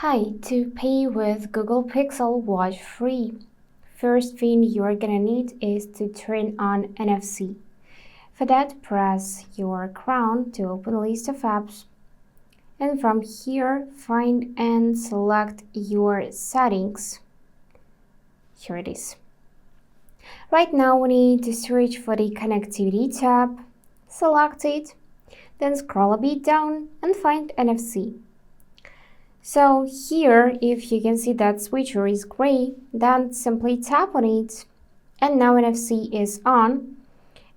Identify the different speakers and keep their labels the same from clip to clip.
Speaker 1: Hi, to pay with Google Pixel Watch free, first thing you're gonna need is to turn on NFC. For that, press your crown to open a list of apps. And from here, find and select your settings. Here it is. Right now, we need to search for the connectivity tab. Select it, then scroll a bit down and find NFC. So here, if you can see that switcher is gray, then simply tap on it, and now NFC is on.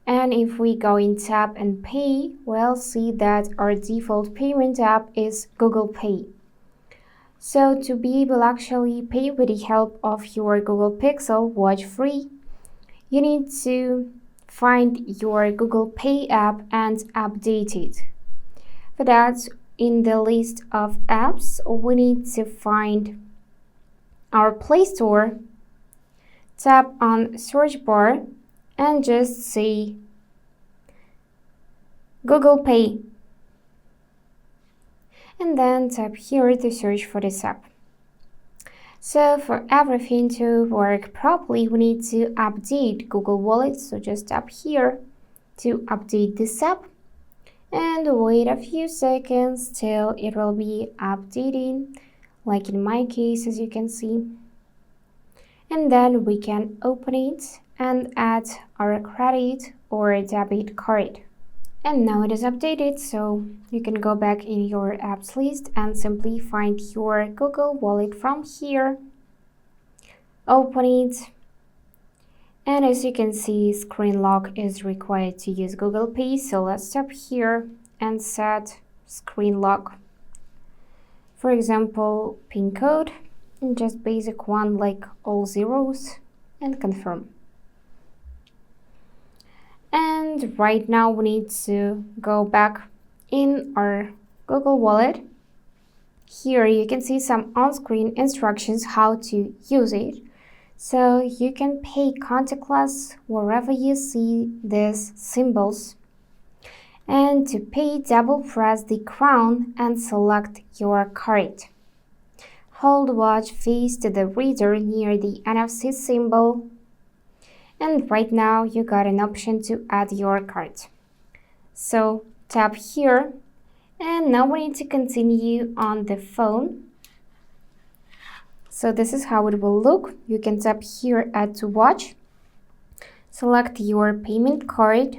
Speaker 1: And if we go in Tap and Pay, we'll see that our default payment app is Google Pay. So to be able to actually pay with the help of your Google Pixel Watch free, you need to find your Google Pay app and update it. For that, in the list of apps, we need to find our Play Store, tap on search bar and just say Google Pay. And then tap here to search for this app. So for everything to work properly, we need to update Google Wallet. So just tap here to update this app. And wait a few seconds till it will be updating, like in my case, as you can see. And then we can open it and add our credit or debit card. And now it is updated, so you can go back in your apps list and simply find your Google Wallet from here. Open it. And as you can see, screen lock is required to use Google Pay. So let's tap here and set screen lock. For example, PIN code, and just basic one like all zeros, and confirm. And right now we need to go back in our Google Wallet. Here you can see some on-screen instructions how to use it. So you can pay contactless wherever you see these symbols. And to pay, double press the crown and select your card. Hold watch face to the reader near the NFC symbol. And right now you got an option to add your card. So tap here, and now we need to continue on the phone. So this is how it will look. You can tap here, add to watch, select your payment card,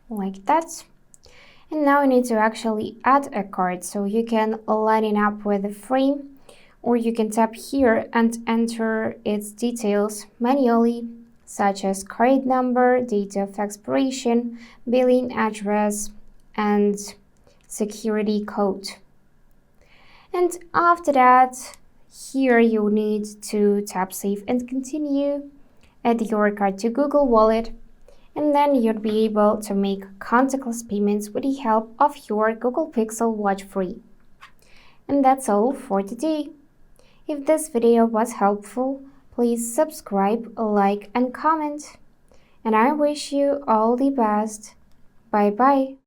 Speaker 1: like that. And now you need to actually add a card. So you can line it up with the frame, or you can tap here and enter its details manually, such as card number, date of expiration, billing address, and security code. And after that, here you need to tap Save and Continue, add your card to Google Wallet, and then you'll be able to make contactless payments with the help of your Google Pixel Watch free. And that's all for today. If this video was helpful, please subscribe, like, and comment. And I wish you all the best. Bye-bye.